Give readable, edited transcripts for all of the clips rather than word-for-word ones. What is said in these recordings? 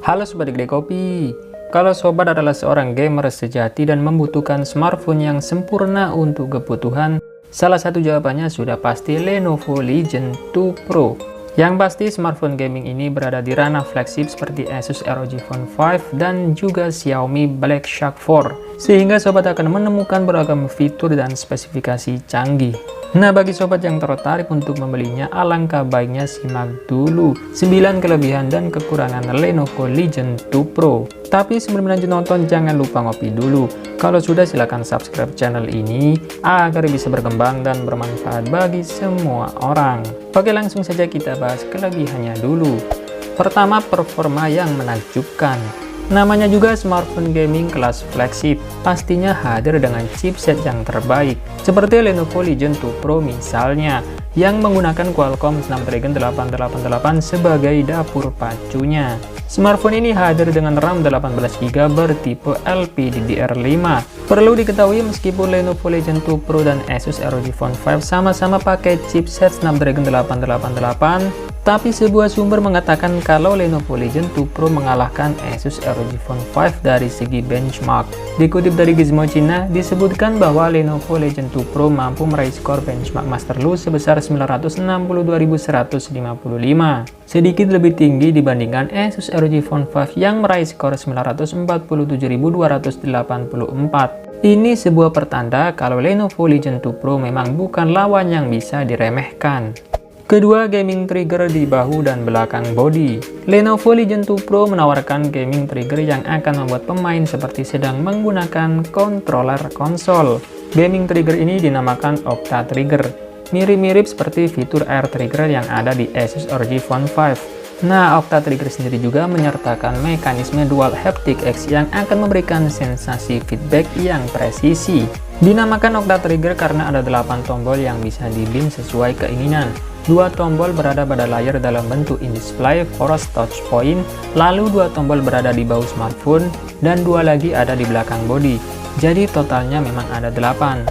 Halo Sobat Gede Kopi. Kalau Sobat adalah seorang gamer sejati dan membutuhkan smartphone yang sempurna untuk kebutuhan, salah satu jawabannya sudah pasti Lenovo Legion 2 Pro. Yang pasti smartphone gaming ini berada di ranah flagship seperti Asus ROG Phone 5 dan juga Xiaomi Black Shark 4, sehingga Sobat akan menemukan beragam fitur dan spesifikasi canggih. Nah, bagi sobat yang tertarik untuk membelinya, alangkah baiknya simak dulu 9 kelebihan dan kekurangan Lenovo Legion 2 Pro. Tapi sebelum lanjut nonton, jangan lupa ngopi dulu. Kalau sudah, silahkan subscribe channel ini agar bisa berkembang dan bermanfaat bagi semua orang. Oke, langsung saja kita bahas kelebihannya dulu. Pertama, performa yang menakjubkan. Namanya juga smartphone gaming kelas flagship, pastinya hadir dengan chipset yang terbaik, seperti Lenovo Legion 2 Pro misalnya, yang menggunakan Qualcomm Snapdragon 888 sebagai dapur pacunya. Smartphone ini hadir dengan RAM 18GB bertipe LPDDR5. Perlu diketahui, meskipun Lenovo Legion 2 Pro dan Asus ROG Phone 5 sama-sama pakai chipset Snapdragon 888, tapi sebuah sumber mengatakan kalau Lenovo Legion 2 Pro mengalahkan Asus ROG Phone 5 dari segi benchmark. Dikutip dari Gizmo Cina, disebutkan bahwa Lenovo Legion 2 Pro mampu meraih skor benchmark Master Loose sebesar 962.155, sedikit lebih tinggi dibandingkan Asus ROG Phone 5 yang meraih skor 947.284. Ini sebuah pertanda kalau Lenovo Legion 2 Pro memang bukan lawan yang bisa diremehkan. Kedua, gaming trigger di bahu dan belakang bodi. Lenovo Legion 2 Pro menawarkan gaming trigger yang akan membuat pemain seperti sedang menggunakan controller konsol. Gaming trigger ini dinamakan Octa Trigger, mirip-mirip seperti fitur Air Trigger yang ada di Asus ROG Phone 5. Nah, Octa Trigger sendiri juga menyertakan mekanisme Dual Haptic X yang akan memberikan sensasi feedback yang presisi. Dinamakan Octa Trigger karena ada 8 tombol yang bisa di-beam sesuai keinginan. 2 tombol berada pada layar dalam bentuk in-display Force Touch Point, lalu 2 tombol berada di bahu smartphone, dan 2 lagi ada di belakang bodi. Jadi totalnya memang ada 8.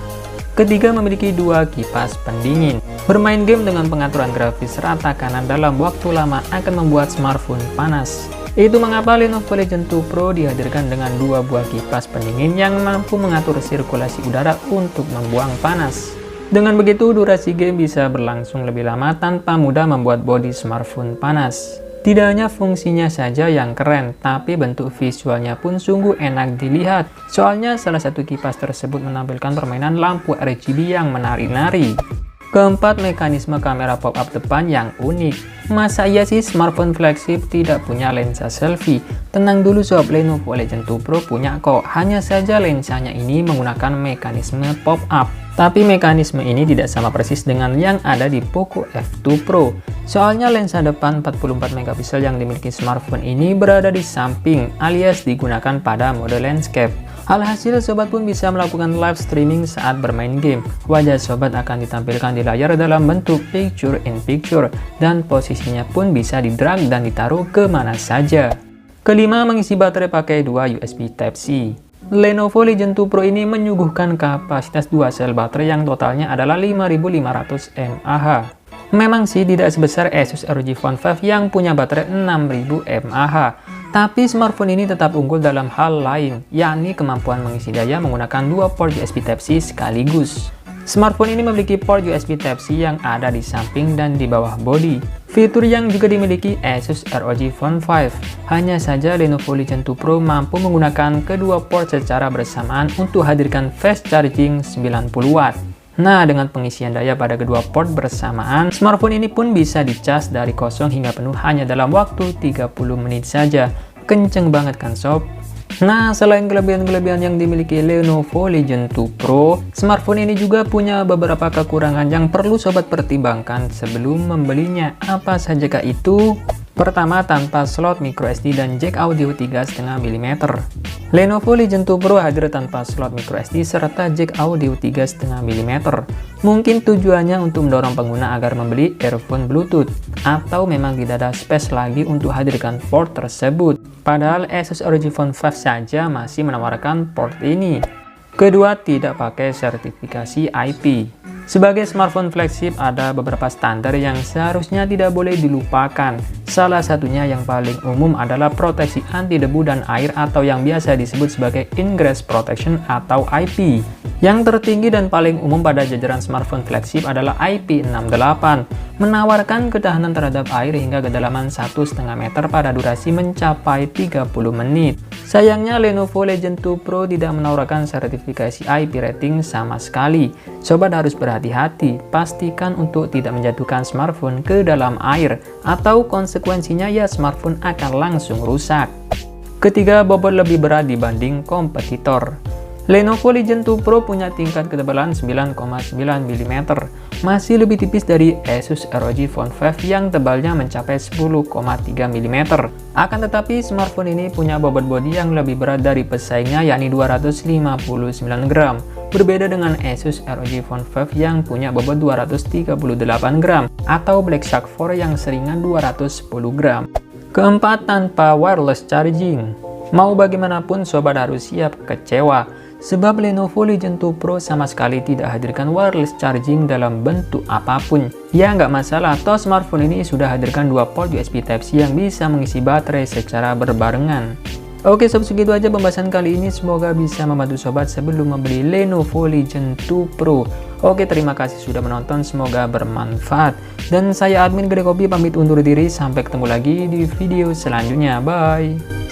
Ketiga, memiliki 2 kipas pendingin. Bermain game dengan pengaturan grafis rata kanan dalam waktu lama akan membuat smartphone panas. Itu mengapa Lenovo Legion 2 Pro dihadirkan dengan 2 buah kipas pendingin yang mampu mengatur sirkulasi udara untuk membuang panas. Dengan begitu, durasi game bisa berlangsung lebih lama tanpa mudah membuat bodi smartphone panas. Tidak hanya fungsinya saja yang keren, tapi bentuk visualnya pun sungguh enak dilihat. Soalnya salah satu kipas tersebut menampilkan permainan lampu RGB yang menari-nari. Keempat, mekanisme kamera pop-up depan yang unik. Masa iya sih smartphone flagship tidak punya lensa selfie? Tenang dulu sob, Lenovo Legion 2 Pro punya kok. Hanya saja lensanya ini menggunakan mekanisme pop-up. Tapi mekanisme ini tidak sama persis dengan yang ada di Poco F2 Pro. Soalnya lensa depan 44 megapiksel yang dimiliki smartphone ini berada di samping alias digunakan pada mode landscape. Alhasil, sobat pun bisa melakukan live streaming saat bermain game. Wajah sobat akan ditampilkan di layar dalam bentuk picture in picture, dan posisinya pun bisa di-drag dan ditaruh kemana saja. Kelima, mengisi baterai pakai 2 USB Type-C. Lenovo Legion 2 Pro ini menyuguhkan kapasitas 2 sel baterai yang totalnya adalah 5500 mAh. Memang sih tidak sebesar Asus ROG Phone 5 yang punya baterai 6000 mAh. Tapi smartphone ini tetap unggul dalam hal lain, yakni kemampuan mengisi daya menggunakan 2 port USB Type-C sekaligus. Smartphone ini memiliki port USB Type-C yang ada di samping dan di bawah bodi. Fitur yang juga dimiliki Asus ROG Phone 5. Hanya saja Lenovo Legion 2 Pro mampu menggunakan kedua port secara bersamaan untuk hadirkan fast charging 90W. Nah, dengan pengisian daya pada kedua port bersamaan, smartphone ini pun bisa dicas dari kosong hingga penuh hanya dalam waktu 30 menit saja. Kenceng banget kan sob? Nah, selain kelebihan-kelebihan yang dimiliki Lenovo Legion 2 Pro, smartphone ini juga punya beberapa kekurangan yang perlu sobat pertimbangkan sebelum membelinya. Apa sajakah itu? Pertama, tanpa slot microSD dan jack audio 3,5 mm. Lenovo Legion 2 Pro hadir tanpa slot microSD serta jack audio 3,5 mm. Mungkin tujuannya untuk mendorong pengguna agar membeli earphone Bluetooth, atau memang tidak ada space lagi untuk hadirkan port tersebut. Padahal Asus ROG Phone 5 saja masih menawarkan port ini. Kedua, tidak pakai sertifikasi IP. Sebagai smartphone flagship, ada beberapa standar yang seharusnya tidak boleh dilupakan. Salah satunya yang paling umum adalah proteksi anti debu dan air atau yang biasa disebut sebagai Ingress Protection atau IP. Yang tertinggi dan paling umum pada jajaran smartphone flagship adalah IP68, menawarkan ketahanan terhadap air hingga kedalaman 1,5 meter pada durasi mencapai 30 menit. Sayangnya Lenovo Legion 2 Pro tidak menawarkan sertifikasi IP rating sama sekali. Sobat harus berhati-hati, pastikan untuk tidak menjatuhkan smartphone ke dalam air, atau konsekuensinya ya smartphone akan langsung rusak. Ketiga, bobot lebih berat dibanding kompetitor. Lenovo Legion 2 Pro punya tingkat ketebalan 9,9 mm, masih lebih tipis dari Asus ROG Phone 5 yang tebalnya mencapai 10,3 mm. Akan tetapi, smartphone ini punya bobot bodi yang lebih berat dari pesaingnya, yakni 259 gram. Berbeda dengan Asus ROG Phone 5 yang punya bobot 238 gram, atau Black Shark 4 yang seringan 210 gram. Keempat, tanpa wireless charging. Mau bagaimanapun, sobat harus siap kecewa. Sebab Lenovo Legion 2 Pro sama sekali tidak hadirkan wireless charging dalam bentuk apapun. Ya nggak masalah, toh smartphone ini sudah hadirkan dua port USB Type-C yang bisa mengisi baterai secara berbarengan. Oke sob, segitu aja pembahasan kali ini, semoga bisa membantu sobat sebelum membeli Lenovo Legion 2 Pro. Oke, terima kasih sudah menonton, semoga bermanfaat. Dan saya admin Gede Kopi pamit undur diri, sampai ketemu lagi di video selanjutnya, bye.